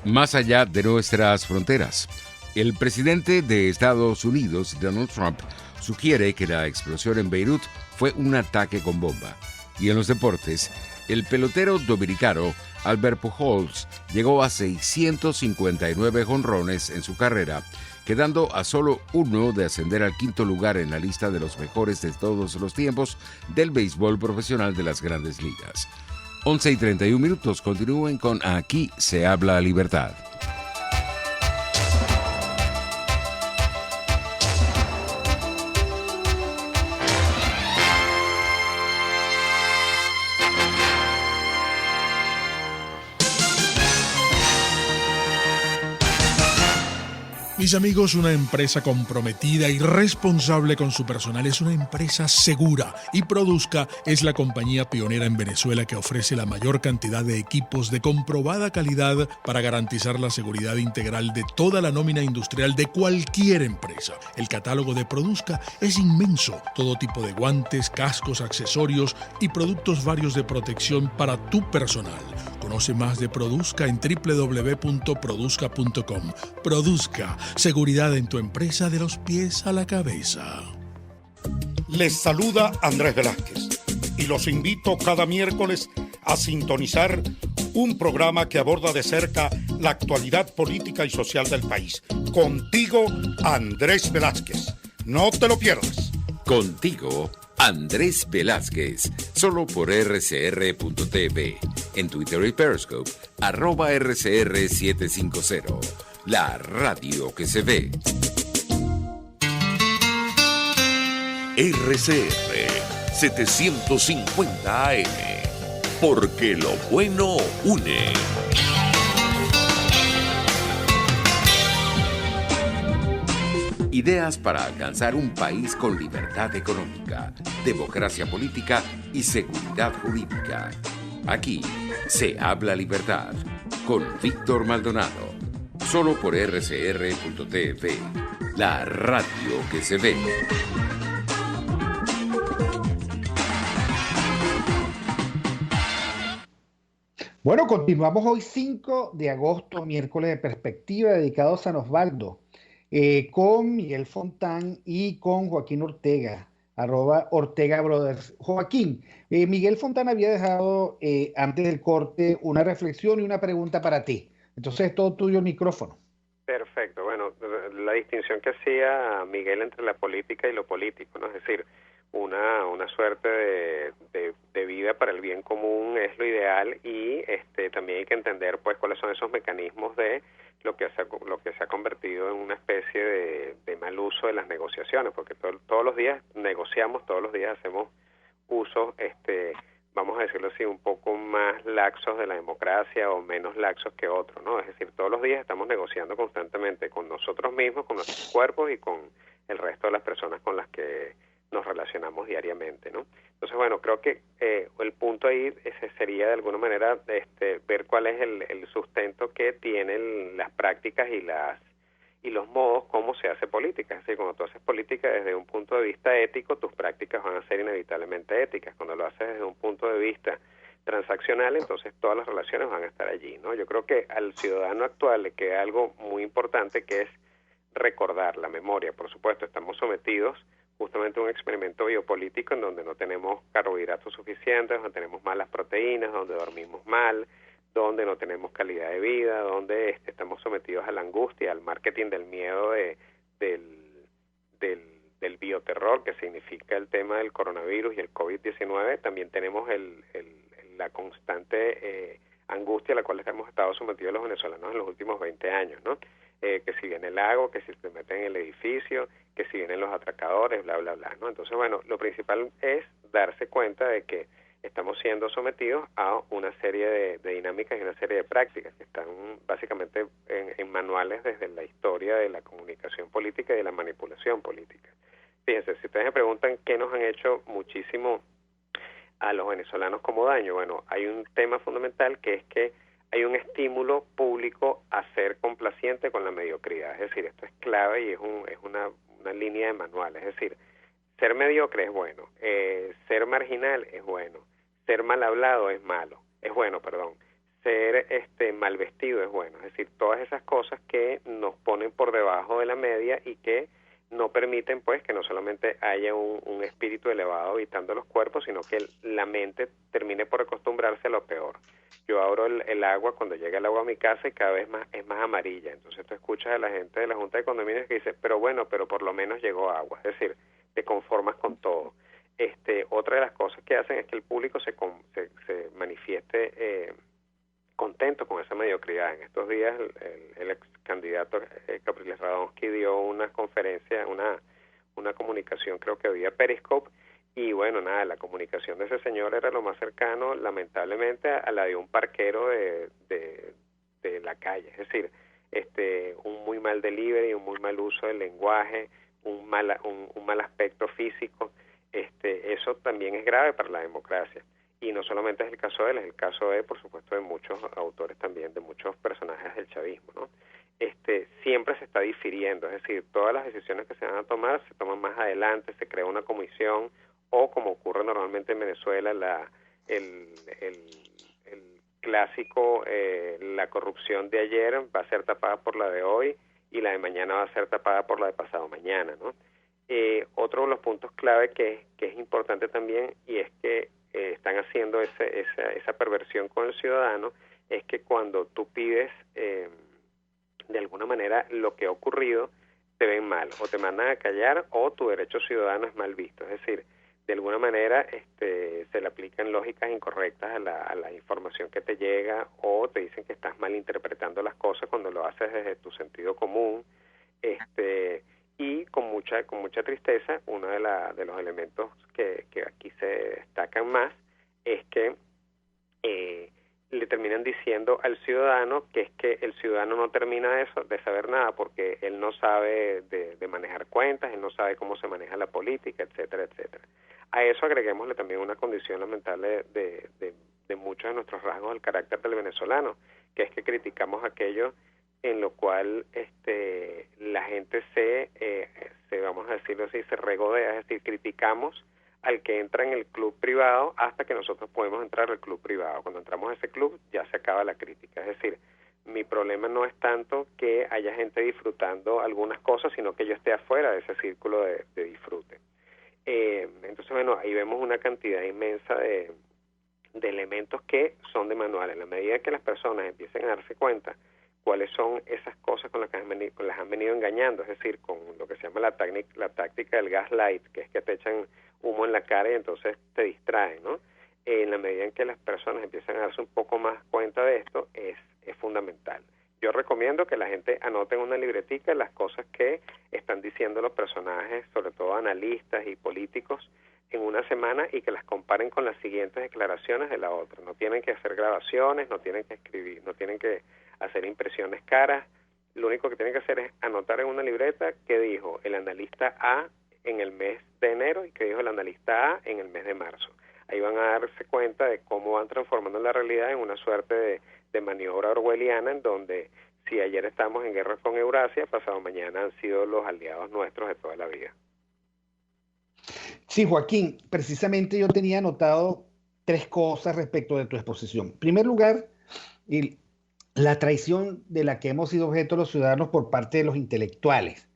Más allá de nuestras fronteras, el presidente de Estados Unidos, Donald Trump, sugiere que la explosión en Beirut fue un ataque con bomba. Y en los deportes, el pelotero dominicano Albert Pujols llegó a 659 jonrones en su carrera, quedando a solo uno de ascender al quinto lugar en la lista de los mejores de todos los tiempos del béisbol profesional de las Grandes Ligas. 11:31, continúen con Aquí se habla libertad. Mis amigos, una empresa comprometida y responsable con su personal es una empresa segura, y Produzca es la compañía pionera en Venezuela que ofrece la mayor cantidad de equipos de comprobada calidad para garantizar la seguridad integral de toda la nómina industrial de cualquier empresa. El catálogo de Produzca es inmenso, todo tipo de guantes, cascos, accesorios y productos varios de protección para tu personal. Conoce más de Produzca en www.produzca.com. Produzca, seguridad en tu empresa de los pies a la cabeza. Les saluda Andrés Velázquez y los invito cada miércoles a sintonizar un programa que aborda de cerca la actualidad política y social del país. Contigo, Andrés Velázquez. No te lo pierdas. Contigo, Andrés Velázquez, solo por rcr.tv, en Twitter y Periscope, @rcr750, la radio que se ve. RCR 750 AM, porque lo bueno une. Ideas para alcanzar un país con libertad económica, democracia política y seguridad jurídica. Aquí se habla libertad con Víctor Maldonado, solo por rcr.tv, la radio que se ve. Bueno, continuamos hoy 5 de agosto, miércoles de perspectiva, dedicado a San Osvaldo. Con Miguel Fontán y con Joaquín Ortega, @Ortega Brothers. Joaquín, Miguel Fontán había dejado antes del corte una reflexión y una pregunta para ti. Entonces es todo tuyo el micrófono. Perfecto. Bueno, la distinción que hacía Miguel entre la política y lo político, ¿no? Es decir, una suerte de vida para el bien común es lo ideal, y también hay que entender pues cuáles son esos mecanismos de lo que se ha convertido en una especie de mal uso de las negociaciones, porque todos los días negociamos, todos los días hacemos usos, vamos a decirlo así, un poco más laxos de la democracia o menos laxos que otros, ¿no? Es decir, todos los días estamos negociando constantemente con nosotros mismos, con nuestros cuerpos y con el resto de las personas con las que nos relacionamos diariamente, ¿no? Entonces, bueno, creo que el punto ahí ese sería de alguna manera ver cuál es el sustento que tienen las prácticas y los modos como se hace política. Es decir, cuando tú haces política desde un punto de vista ético, tus prácticas van a ser inevitablemente éticas. Cuando lo haces desde un punto de vista transaccional, entonces todas las relaciones van a estar allí, ¿no? Yo creo que al ciudadano actual le queda algo muy importante, que es recordar la memoria. Por supuesto, estamos sometidos justamente a un experimento biopolítico en donde no tenemos carbohidratos suficientes, donde tenemos malas proteínas, donde dormimos mal, donde no tenemos calidad de vida, donde estamos sometidos a la angustia, al marketing del miedo del bioterror, que significa el tema del coronavirus y el COVID-19. También tenemos la constante angustia a la cual hemos estado sometidos los venezolanos en los últimos 20 años, ¿no? Que si viene el lago, que si se meten en el edificio, que si vienen los atracadores, bla, bla, bla, ¿no? Entonces, bueno, lo principal es darse cuenta de que estamos siendo sometidos a una serie de dinámicas y una serie de prácticas que están básicamente en manuales desde la historia de la comunicación política y de la manipulación política. Fíjense, si ustedes me preguntan qué nos han hecho muchísimo a los venezolanos como daño, bueno, hay un tema fundamental, que es que hay un estímulo público a ser complaciente con la mediocridad. Es decir, esto es clave y es una línea de manual. Es decir, ser mediocre es bueno, ser marginal es bueno, ser mal hablado es malo, es bueno, perdón, ser mal vestido es bueno. Es decir, todas esas cosas que nos ponen por debajo de la media y que no permiten pues que no solamente haya un espíritu elevado habitando los cuerpos, sino que la mente termine por acostumbrarse a lo peor. Yo abro el agua cuando llega el agua a mi casa y cada vez es más amarilla. Entonces tú escuchas a la gente de la Junta de Condominios que dice, pero por lo menos llegó agua. Es decir, te conformas con todo. Otra de las cosas que hacen es que el público se manifieste contento con esa mediocridad. En estos días el ex candidato Capriles Radonsky dio una conferencia, una comunicación, creo que vía Periscope, y bueno, nada, la comunicación de ese señor era lo más cercano, lamentablemente, a la de un parquero de la calle. Es decir, un muy mal delivery, un muy mal uso del lenguaje, un mal aspecto físico. Eso también es grave para la democracia. Y no solamente es el caso de él, es el caso de, por supuesto, de muchos autores también, de muchos personajes del chavismo, ¿no? Siempre se está difiriendo, es decir, todas las decisiones que se van a tomar se toman más adelante, se crea una comisión, o como ocurre normalmente en Venezuela, el clásico, la corrupción de ayer va a ser tapada por la de hoy y la de mañana va a ser tapada por la de pasado mañana, ¿no? Otro de los puntos clave que es importante también, y es que están haciendo esa perversión con el ciudadano, es que cuando tú pides de alguna manera lo que ha ocurrido, te ven mal, o te mandan a callar, o tu derecho ciudadano es mal visto. Es decir, de alguna manera se le aplican lógicas incorrectas a la información que te llega, o te dicen que estás malinterpretando las cosas cuando lo haces desde tu sentido común. Y con mucha tristeza, uno de los elementos que aquí se destacan más es que le terminan diciendo al ciudadano que es que el ciudadano no termina de saber nada porque él no sabe de manejar cuentas, él no sabe cómo se maneja la política, etcétera, etcétera. A eso agreguémosle también una condición lamentable de muchos de nuestros rasgos del carácter del venezolano, que es que criticamos aquello en lo cual la gente se vamos a decirlo así, se regodea, es decir, criticamos al que entra en el club privado hasta que nosotros podemos entrar al club privado. Cuando entramos a ese club ya se acaba la crítica, es decir, mi problema no es tanto que haya gente disfrutando algunas cosas, sino que yo esté afuera de ese círculo de disfrute. Entonces, bueno, ahí vemos una cantidad inmensa de elementos que son de manual. En la medida que las personas empiecen a darse cuenta cuáles son esas cosas con las que las han venido engañando, es decir, con lo que se llama la táctica del gaslight, que es que te echan humo en la cara y entonces te distraen, ¿no? En la medida en que las personas empiezan a darse un poco más cuenta de esto, es fundamental. Yo recomiendo que la gente anote en una libretica las cosas que están diciendo los personajes, sobre todo analistas y políticos, en una semana, y que las comparen con las siguientes declaraciones de la otra. No tienen que hacer grabaciones, no tienen que escribir, no tienen que hacer impresiones caras. Lo único que tienen que hacer es anotar en una libreta qué dijo el analista A en el mes de enero y qué dijo el analista A en el mes de marzo. Ahí van a darse cuenta de cómo van transformando la realidad en una suerte de maniobra orwelliana, en donde si ayer estamos en guerra con Eurasia, pasado mañana han sido los aliados nuestros de toda la vida. Sí, Joaquín, precisamente yo tenía anotado 3 cosas respecto de tu exposición. En primer lugar, la traición de la que hemos sido objeto los ciudadanos por parte de los intelectuales,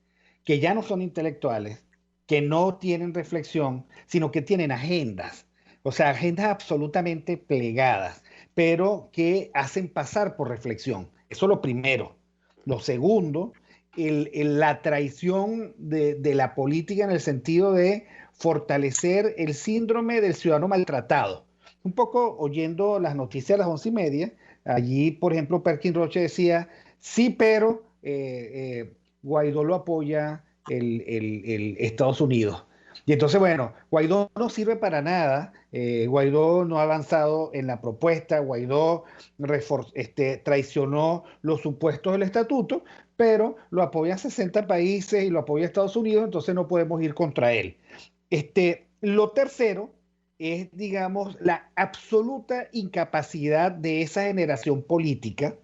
que ya no son intelectuales, que no tienen reflexión, sino que tienen agendas, o sea, agendas absolutamente plegadas, pero que hacen pasar por reflexión. Eso es lo primero. Lo segundo, la traición de la política en el sentido de fortalecer el síndrome del ciudadano maltratado. Un poco oyendo las noticias a las 11:30, allí, por ejemplo, Perkin Roche decía, sí, pero Guaidó lo apoya el Estados Unidos. Y entonces, bueno, Guaidó no sirve para nada, Guaidó no ha avanzado en la propuesta, Guaidó traicionó los supuestos del estatuto, pero lo apoyan 60 países y lo apoya Estados Unidos, entonces no podemos ir contra él. Lo tercero es, digamos, la absoluta incapacidad de esa generación política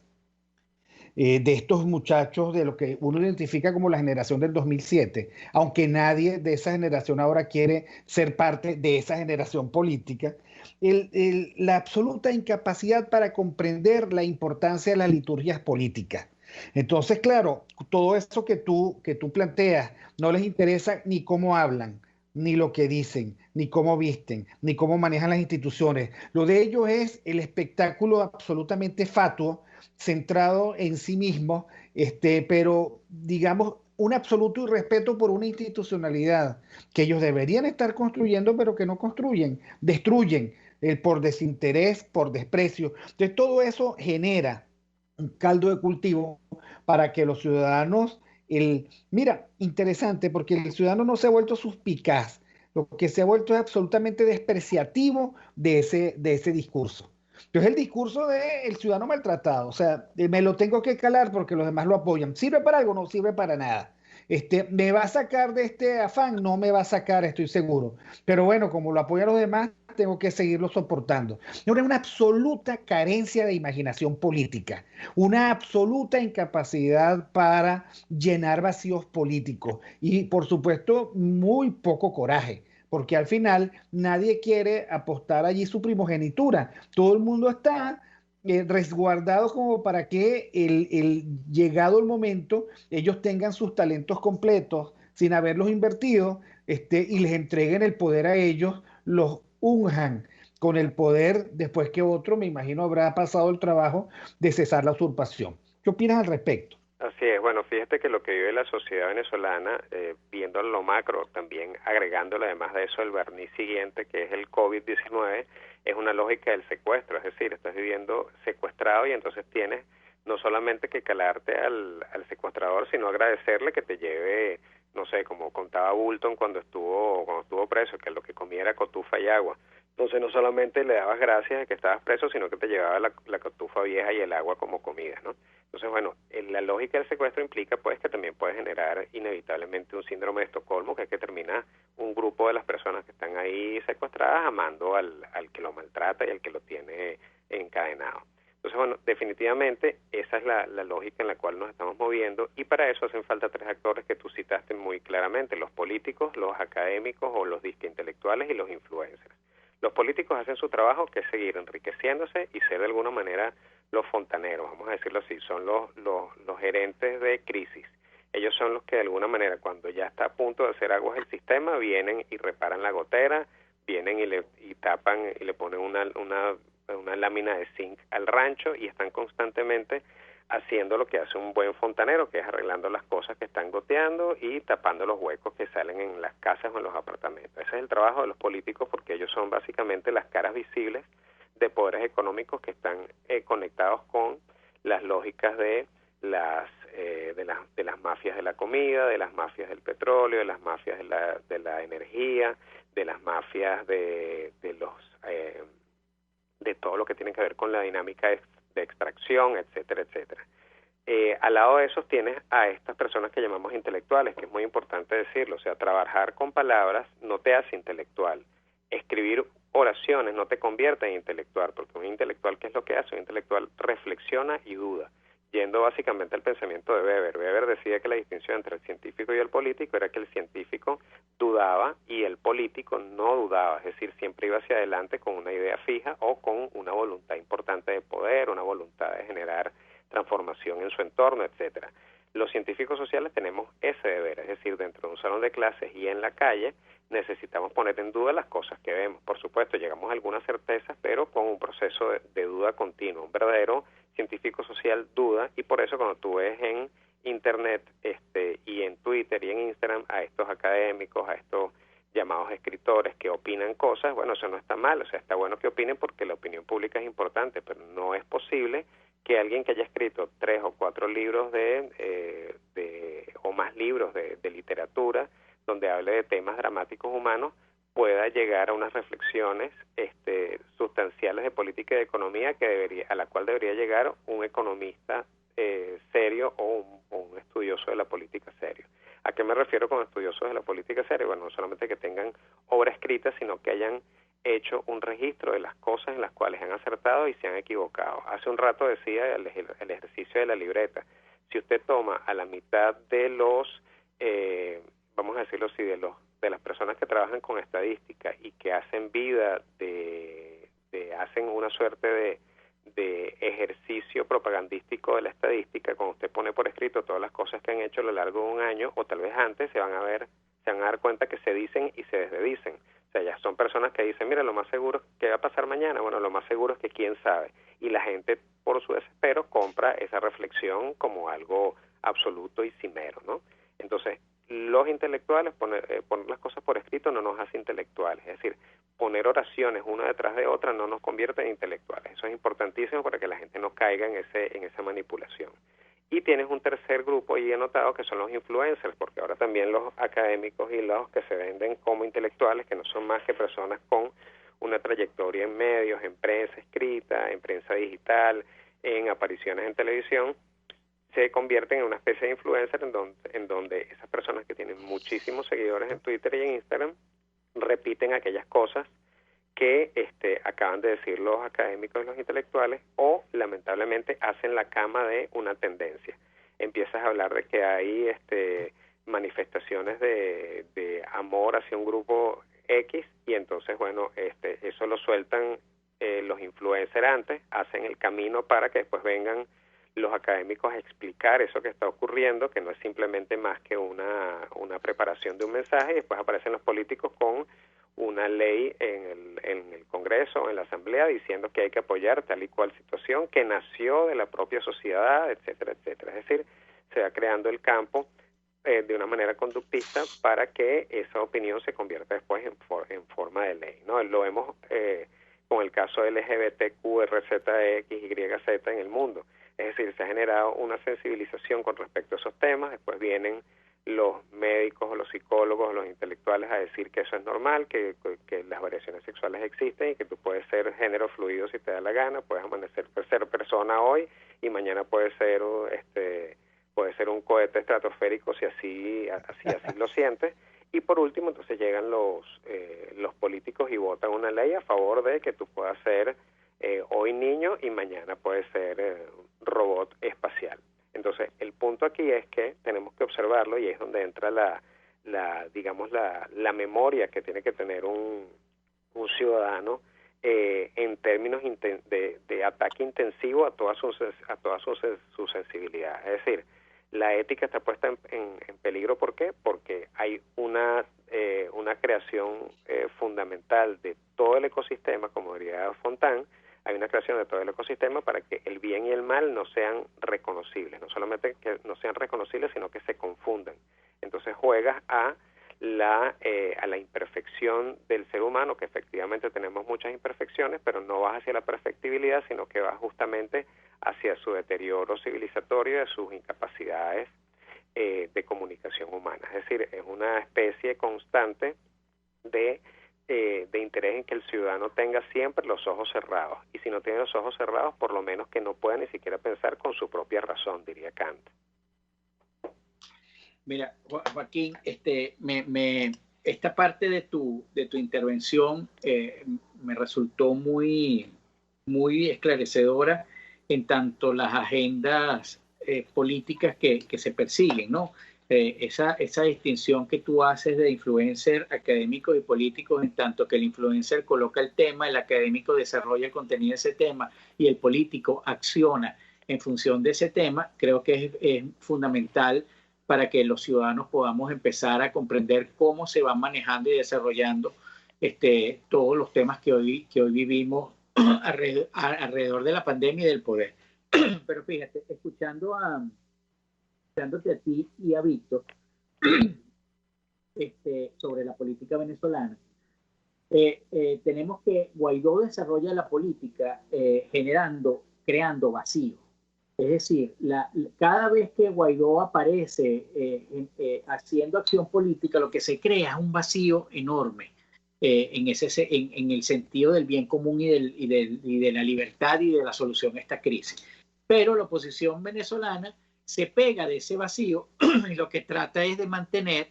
de estos muchachos de lo que uno identifica como la generación del 2007, aunque nadie de esa generación ahora quiere ser parte de esa generación política, la absoluta incapacidad para comprender la importancia de las liturgias políticas. Entonces, claro, todo eso que tú planteas, no les interesa ni cómo hablan, ni lo que dicen, ni cómo visten, ni cómo manejan las instituciones. Lo de ellos es el espectáculo absolutamente fatuo, centrado en sí mismo, pero digamos, un absoluto irrespeto por una institucionalidad que ellos deberían estar construyendo, pero que no construyen, destruyen por desinterés, por desprecio. Entonces, todo eso genera un caldo de cultivo para que los ciudadanos, mira, interesante, porque el ciudadano no se ha vuelto suspicaz, lo que se ha vuelto es absolutamente despreciativo de ese discurso. Entonces el discurso del ciudadano maltratado, o sea, me lo tengo que calar porque los demás lo apoyan. ¿Sirve para algo? No sirve para nada. ¿Me va a sacar de este afán? No me va a sacar, estoy seguro. Pero bueno, como lo apoyan los demás, tengo que seguirlo soportando. Ahora, una absoluta carencia de imaginación política, una absoluta incapacidad para llenar vacíos políticos y, por supuesto, muy poco coraje, porque al final nadie quiere apostar allí su primogenitura. Todo el mundo está resguardado como para que llegado el momento ellos tengan sus talentos completos sin haberlos invertido, y les entreguen el poder a ellos, los unjan con el poder después que otro, me imagino, habrá pasado el trabajo de cesar la usurpación. ¿Qué opinas al respecto? Así es, bueno, fíjate que lo que vive la sociedad venezolana, viendo lo macro, también agregándole además de eso el barniz siguiente, que es el COVID-19, es una lógica del secuestro, es decir, estás viviendo secuestrado y entonces tienes no solamente que calarte al secuestrador, sino agradecerle que te lleve, no sé, como contaba Bulton cuando estuvo preso, que lo que comía era cotufa y agua. Entonces no solamente le dabas gracias de que estabas preso, sino que te llevaba la cotufa vieja y el agua como comida, ¿no? Entonces, bueno, la lógica del secuestro implica pues que también puede generar inevitablemente un síndrome de Estocolmo, que es que termina un grupo de las personas que están ahí secuestradas amando al que lo maltrata y al que lo tiene encadenado. Entonces, bueno, definitivamente esa es la lógica en la cual nos estamos moviendo, y para eso hacen falta tres actores que tú citaste muy claramente: los políticos, los académicos o los disque intelectuales y los influencers. Los políticos hacen su trabajo, que es seguir enriqueciéndose y ser de alguna manera los fontaneros, vamos a decirlo así, son los gerentes de crisis. Ellos son los que de alguna manera, cuando ya está a punto de hacer aguas el sistema, vienen y reparan la gotera, vienen y tapan y le ponen una lámina de zinc al rancho, y están constantemente haciendo lo que hace un buen fontanero, que es arreglando las cosas que están goteando y tapando los huecos que salen en las casas o en los apartamentos. Ese es el trabajo de los políticos, porque ellos son básicamente las caras visibles de poderes económicos que están conectados con las lógicas de las mafias de la comida, de las mafias del petróleo, de las mafias de la energía, de las mafias de todo lo que tiene que ver con la dinámica de extracción, etcétera, etcétera. Al lado de esos tienes a estas personas que llamamos intelectuales, que es muy importante decirlo. O sea, trabajar con palabras no te hace intelectual. Escribir oraciones no te convierte en intelectual, porque un intelectual, ¿qué es lo que hace? Un intelectual reflexiona y duda, yendo básicamente al pensamiento de Weber. Weber decía que la distinción entre el científico y el político era que el científico dudaba y el político no dudaba, es decir, siempre iba hacia adelante con una idea fija o con una voluntad importante de poder, una voluntad de generar transformación en su entorno, etcétera. Los científicos sociales tenemos ese deber, es decir, dentro de un salón de clases y en la calle necesitamos poner en duda las cosas que vemos. Por supuesto, llegamos a algunas certezas, pero con un proceso de duda continua. Un verdadero científico social duda, y por eso cuando tú ves en Internet y en Twitter y en Instagram a estos académicos, a estos llamados escritores que opinan cosas, bueno, eso no está mal, o sea, está bueno que opinen porque la opinión pública es importante, pero no es posible que alguien que haya escrito 3 o 4 libros o más libros de literatura donde hable de temas dramáticos humanos pueda llegar a unas reflexiones sustanciales de política y de economía a la cual debería llegar un economista serio o un estudioso de la política serio. ¿A qué me refiero con estudiosos de la política seria? Bueno, no solamente que tengan obra escrita, sino que hayan hecho un registro de las cosas en las cuales han acertado y se han equivocado. Hace un rato decía el ejercicio de la libreta. Si usted toma a la mitad de los, vamos a decirlo así, de las personas que trabajan con estadística y que hacen vida hacen una suerte de ejercicio propagandístico de la estadística, cuando usted pone por escrito todas las cosas que han hecho a lo largo de un año o tal vez antes, se van a dar cuenta que se dicen y se desdicen. O sea, ya son personas que dicen, mira, lo más seguro que va a pasar mañana, bueno, lo más seguro es que quién sabe. Y la gente, por su desespero, compra esa reflexión como algo absoluto y cimero, ¿no? Entonces, los intelectuales, poner las cosas por escrito no nos hace intelectuales. Es decir, poner oraciones una detrás de otra no nos convierte en intelectuales. Eso es importantísimo para que la gente no caiga en esa manipulación. Y tienes un tercer grupo ahí anotado que son los influencers, porque ahora también los académicos y los que se venden como intelectuales, que no son más que personas con una trayectoria en medios, en prensa escrita, en prensa digital, en apariciones en televisión, se convierten en una especie de influencer en donde esas personas que tienen muchísimos seguidores en Twitter y en Instagram repiten aquellas cosas que acaban de decir los académicos y los intelectuales, o lamentablemente hacen la cama de una tendencia. Empiezas a hablar de que hay manifestaciones de amor hacia un grupo X, y entonces, bueno, eso lo sueltan los influencers antes, hacen el camino para que después vengan los académicos a explicar eso que está ocurriendo, que no es simplemente más que una preparación de un mensaje, y después aparecen los políticos con una ley en el Congreso o en la Asamblea diciendo que hay que apoyar tal y cual situación que nació de la propia sociedad, etcétera, etcétera. Es decir, se va creando el campo de una manera conductista para que esa opinión se convierta después en forma de ley, ¿no? Lo vemos con el caso LGBTQ, RZX, YZ en el mundo. Es decir, se ha generado una sensibilización con respecto a esos temas, después vienen los médicos o los psicólogos o los intelectuales a decir que eso es normal, que las variaciones sexuales existen y que tú puedes ser género fluido si te da la gana, puedes ser persona hoy y mañana puedes ser un cohete estratosférico si así lo sientes. Y por último, entonces llegan los políticos y votan una ley a favor de que tú puedas ser hoy niño y mañana puedes ser robot espacial. Entonces, el punto aquí es que tenemos que observarlo, y es donde entra la memoria que tiene que tener un ciudadano en términos de ataque intensivo a toda su sensibilidad. Es decir, la ética está puesta en peligro. ¿Por qué? Porque hay una creación fundamental de todo el ecosistema, como diría Fontán. Hay una creación de todo el ecosistema para que el bien y el mal no sean reconocibles, no solamente que no sean reconocibles, sino que se confundan. Entonces juegas a la imperfección del ser humano, que efectivamente tenemos muchas imperfecciones, pero no vas hacia la perfectibilidad, sino que vas justamente hacia su deterioro civilizatorio, de sus incapacidades de comunicación humana. Es decir, es una especie constante de interés en que el ciudadano tenga siempre los ojos cerrados, y si no tiene los ojos cerrados, por lo menos que no pueda ni siquiera pensar con su propia razón, diría Kant. Mira, Joaquín, esta parte de tu intervención me resultó muy, muy esclarecedora en tanto las agendas políticas que se persiguen, ¿no? Esa distinción que tú haces de influencer académicos y políticos, en tanto que el influencer coloca el tema, el académico desarrolla el contenido de ese tema y el político acciona en función de ese tema, creo que es fundamental para que los ciudadanos podamos empezar a comprender cómo se van manejando y desarrollando todos los temas que hoy vivimos alrededor de la pandemia y del poder. Pero fíjate, escuchándote a ti y a Víctor sobre la política venezolana, tenemos que Guaidó desarrolla la política creando vacío. Es decir, cada vez que Guaidó aparece haciendo acción política, lo que se crea es un vacío enorme en el sentido del bien común y de la libertad y de la solución a esta crisis. Pero la oposición venezolana se pega de ese vacío y lo que trata es de mantener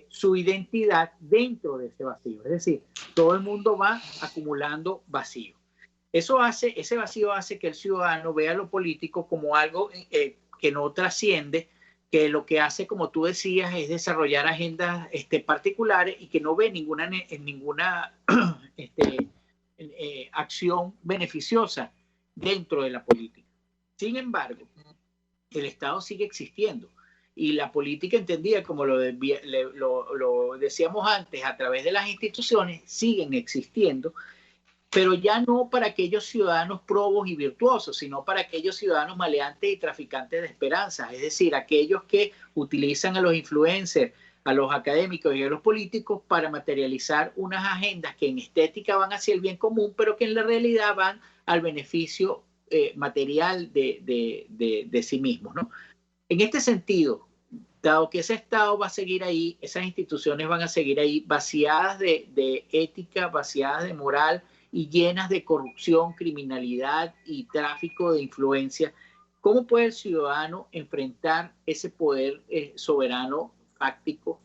su identidad dentro de ese vacío. Es decir, todo el mundo va acumulando vacío. Ese vacío hace que el ciudadano vea lo político como algo que no trasciende, que lo que hace, como tú decías, es desarrollar agendas particulares y que no ve ninguna acción beneficiosa dentro de la política. Sin embargo, el Estado sigue existiendo y la política entendida, como lo decíamos antes, a través de las instituciones, siguen existiendo, pero ya no para aquellos ciudadanos probos y virtuosos, sino para aquellos ciudadanos maleantes y traficantes de esperanzas, es decir, aquellos que utilizan a los influencers, a los académicos y a los políticos para materializar unas agendas que en estética van hacia el bien común, pero que en la realidad van al beneficio material de sí mismos, ¿no? En este sentido, dado que ese Estado va a seguir ahí, esas instituciones van a seguir ahí vaciadas de ética, vaciadas de moral y llenas de corrupción, criminalidad y tráfico de influencia, ¿cómo puede el ciudadano enfrentar ese poder soberano fáctico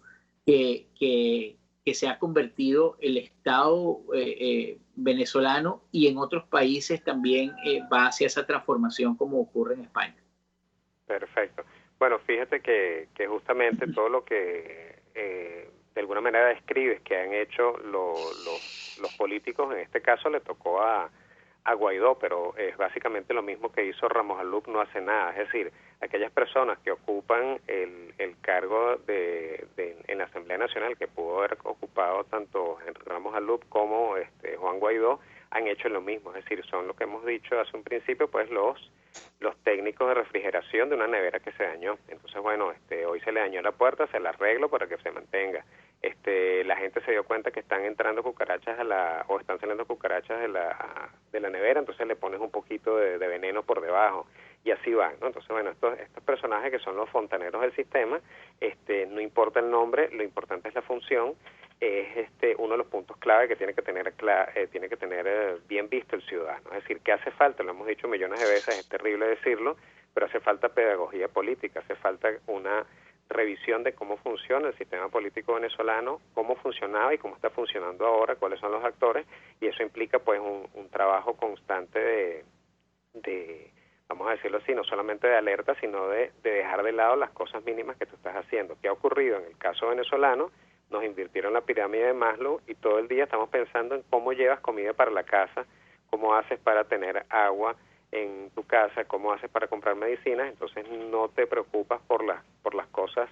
que se ha convertido el Estado venezolano y en otros países también va hacia esa transformación como ocurre en España? Perfecto. Bueno, fíjate que justamente todo lo que de alguna manera describes que han hecho los políticos, en este caso le tocó a Guaidó, pero es básicamente lo mismo que hizo Ramos Alup no hace nada. Es decir, aquellas personas que ocupan el cargo en la Asamblea Nacional, que pudo haber ocupado tanto Ramos Alup como Juan Guaidó, han hecho lo mismo. Es decir, son lo que hemos dicho hace un principio, pues los técnicos de refrigeración de una nevera que se dañó. Entonces, bueno, hoy se le dañó la puerta, se la arreglo para que se mantenga. La gente se dio cuenta que están entrando cucarachas o están saliendo cucarachas de la nevera, entonces le pones un poquito de veneno por debajo y así van, ¿no? Entonces, bueno, estos personajes que son los fontaneros del sistema, no importa el nombre, lo importante es la función. Es uno de los puntos clave que tiene que tener bien visto el ciudadano. Es decir, ¿qué hace falta? Lo hemos dicho millones de veces, es terrible decirlo, pero hace falta pedagogía política, hace falta una revisión de cómo funciona el sistema político venezolano, cómo funcionaba y cómo está funcionando ahora, cuáles son los actores, y eso implica pues un trabajo constante de, vamos a decirlo así, no solamente de alerta, sino de dejar de lado las cosas mínimas que tú estás haciendo. ¿Qué ha ocurrido en el caso venezolano? Nos invirtieron la pirámide de Maslow y todo el día estamos pensando en cómo llevas comida para la casa, cómo haces para tener agua en tu casa, cómo haces para comprar medicinas. Entonces no te preocupas por las cosas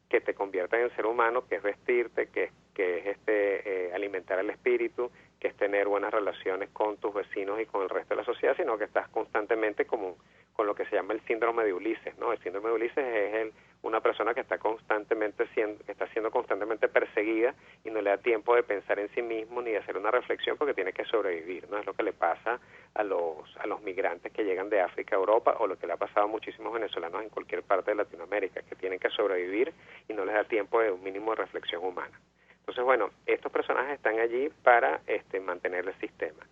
que te convierten en ser humano, que es vestirte, que es alimentar el espíritu, que es tener buenas relaciones con tus vecinos y con el resto de la sociedad, sino que estás constantemente con lo que se llama el síndrome de Ulises, ¿no? El síndrome de Ulises es una persona que está siendo constantemente perseguida y no le da tiempo de pensar en sí mismo ni de hacer una reflexión porque tiene que sobrevivir, ¿no? Es lo que le pasa a los migrantes que llegan de África a Europa, o lo que le ha pasado a muchísimos venezolanos en cualquier parte de Latinoamérica, que tienen que sobrevivir y no les da tiempo de un mínimo de reflexión humana. Entonces, bueno, estos personajes están allí para mantener el sistema.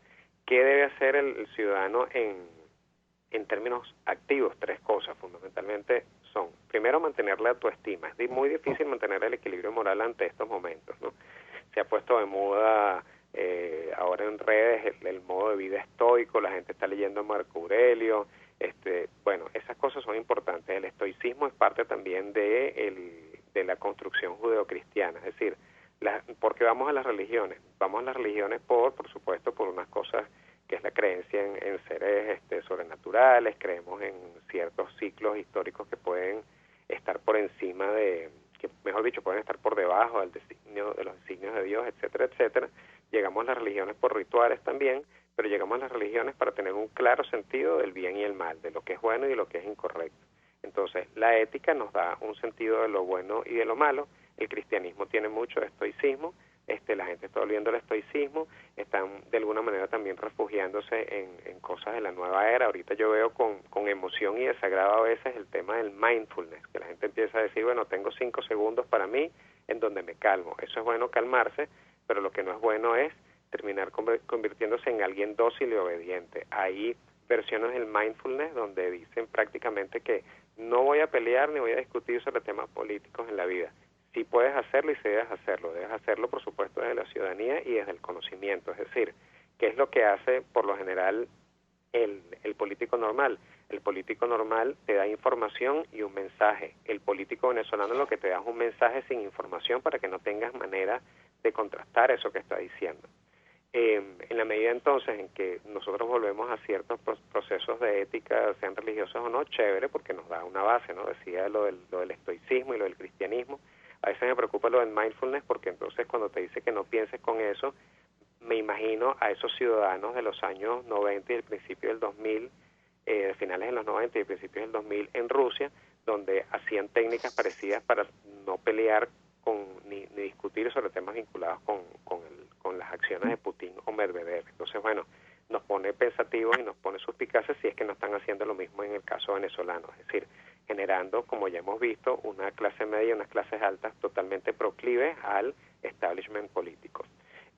¿Qué debe hacer el ciudadano en términos activos? Tres cosas fundamentalmente son: primero, mantener la autoestima. Es muy difícil mantener el equilibrio moral ante estos momentos, ¿no? Se ha puesto de moda ahora en redes el modo de vida estoico, la gente está leyendo a Marco Aurelio. Bueno, esas cosas son importantes. El estoicismo es parte también de la construcción judeocristiana, es decir, ¿por qué vamos a las religiones? Vamos a las religiones por supuesto, por unas cosas que es la creencia en seres sobrenaturales. Creemos en ciertos ciclos históricos que pueden estar por encima mejor dicho, pueden estar por debajo de los designios de Dios, etcétera, etcétera. Llegamos a las religiones por rituales también, pero llegamos a las religiones para tener un claro sentido del bien y el mal, de lo que es bueno y de lo que es incorrecto. Entonces, la ética nos da un sentido de lo bueno y de lo malo. El cristianismo tiene mucho de estoicismo. La gente está volviendo al estoicismo, están de alguna manera también refugiándose en cosas de la nueva era. Ahorita yo veo con emoción y desagrado a veces el tema del mindfulness, que la gente empieza a decir, bueno, tengo 5 segundos para mí en donde me calmo. Eso es bueno, calmarse, pero lo que no es bueno es terminar convirtiéndose en alguien dócil y obediente. Hay versiones del mindfulness donde dicen prácticamente que no voy a pelear ni voy a discutir sobre temas políticos en la vida. sí puedes hacerlo y sí debes hacerlo. Debes hacerlo, por supuesto, desde la ciudadanía y desde el conocimiento. Es decir, ¿qué es lo que hace por lo general el político normal? El político normal te da información y un mensaje. El político venezolano lo que te da es un mensaje sin información para que no tengas manera de contrastar eso que está diciendo. En la medida entonces en que nosotros volvemos a ciertos procesos de ética, sean religiosos o no, chévere, porque nos da una base, ¿no? Decía lo del estoicismo y lo del cristianismo. A veces me preocupa lo del mindfulness, porque entonces cuando te dice que no pienses con eso, me imagino a esos ciudadanos de los años 90 y el principio del 2000, de finales de los 90 y principios del 2000 en Rusia, donde hacían técnicas parecidas para no pelear ni discutir sobre temas vinculados con las acciones de Putin o Medvedev. Entonces, bueno, nos pone pensativos y nos pone suspicaces si es que no están haciendo lo mismo en el caso venezolano, es decir, generando, como ya hemos visto, una clase media y unas clases altas totalmente proclives al establishment político.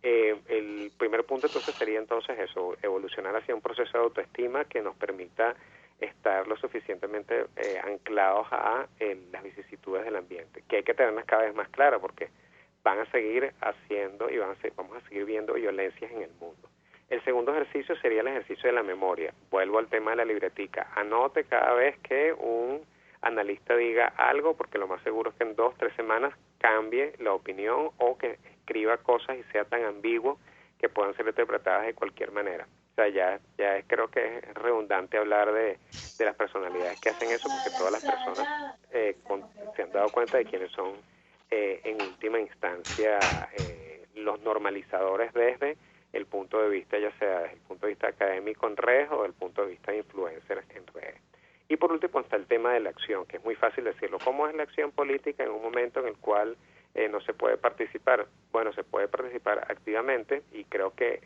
El primer punto entonces sería entonces eso, evolucionar hacia un proceso de autoestima que nos permita estar lo suficientemente anclados a las vicisitudes del ambiente, que hay que tenerlas cada vez más claras porque van a seguir haciendo y vamos a seguir viendo violencias en el mundo. El segundo ejercicio sería el ejercicio de la memoria. Vuelvo al tema de la libretica. Anote cada vez que un analista diga algo, porque lo más seguro es que en 2-3 semanas cambie la opinión o que escriba cosas y sea tan ambiguo que puedan ser interpretadas de cualquier manera. O sea, ya creo que es redundante hablar de las personalidades que hacen eso, porque todas las personas se han dado cuenta de quiénes son en última instancia los normalizadores desde el punto de vista, ya sea desde el punto de vista académico en redes o desde el punto de vista de influencers en redes. Y por último está el tema de la acción, que es muy fácil decirlo. ¿Cómo es la acción política en un momento en el cual no se puede participar? Bueno, se puede participar activamente y creo que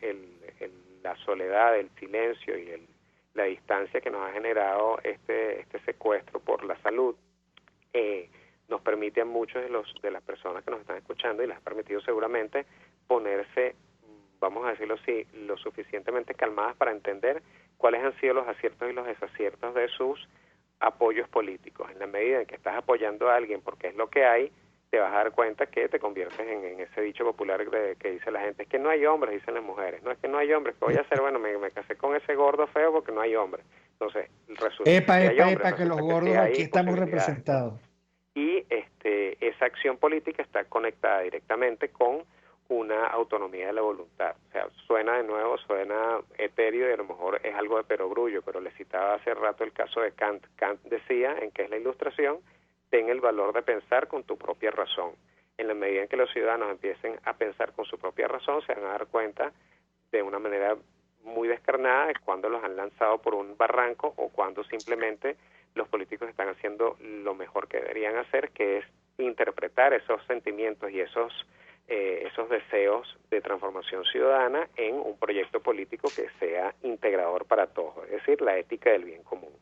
la soledad, el silencio y la distancia que nos ha generado este secuestro por la salud nos permite a muchos de las personas que nos están escuchando, y les ha permitido seguramente ponerse, vamos a decirlo así, lo suficientemente calmadas para entender cuáles han sido los aciertos y los desaciertos de sus apoyos políticos. En la medida en que estás apoyando a alguien porque es lo que hay, te vas a dar cuenta que te conviertes en ese dicho popular que dice la gente, es que no hay hombres, dicen las mujeres, no es que no hay hombres, ¿qué voy a hacer? Bueno, me casé con ese gordo feo porque no hay hombres. Entonces, resulta que los gordos aquí estamos representados. Y esa acción política está conectada directamente con una autonomía de la voluntad. O sea, suena etéreo y a lo mejor es algo de perogrullo, pero le citaba hace rato el caso de Kant. Kant decía, en que es la Ilustración, ten el valor de pensar con tu propia razón. En la medida en que los ciudadanos empiecen a pensar con su propia razón, se van a dar cuenta de una manera muy descarnada de cuando los han lanzado por un barranco o cuando simplemente los políticos están haciendo lo mejor que deberían hacer, que es interpretar esos sentimientos y esos deseos de transformación ciudadana en un proyecto político que sea integrador para todos, es decir, la ética del bien común.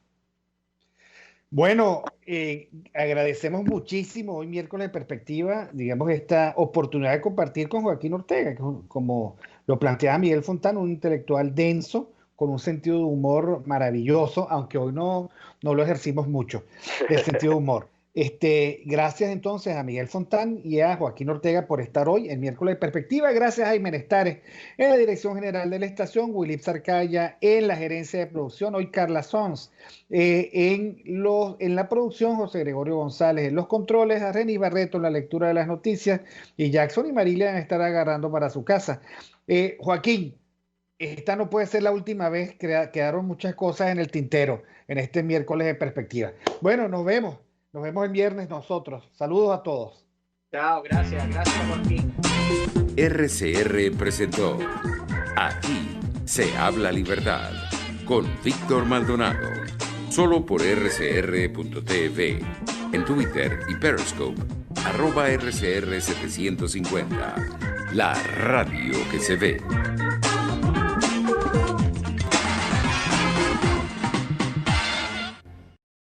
Bueno, agradecemos muchísimo hoy miércoles de Perspectiva, digamos, esta oportunidad de compartir con Joaquín Ortega, que como lo planteaba Miguel Fontán, un intelectual denso, con un sentido de humor maravilloso, aunque hoy no lo ejercimos mucho, el sentido de humor. Gracias entonces a Miguel Fontán y a Joaquín Ortega por estar hoy en Miércoles de Perspectiva. Gracias a Jaime Nestares en la dirección general de la estación, Willy Sarcaya en la gerencia de producción, hoy Carla Sons en la producción, José Gregorio González en los controles, a René Barreto en la lectura de las noticias y Jackson y Marilia van a estar agarrando para su casa. Joaquín, esta no puede ser la última vez, quedaron muchas cosas en el tintero en este Miércoles de Perspectiva. Bueno, nos vemos el viernes nosotros. Saludos a todos. Chao, gracias Joaquín. RCR presentó Aquí se habla libertad con Víctor Maldonado, solo por rcr.tv, en Twitter y Periscope, @RCR750, la radio que se ve.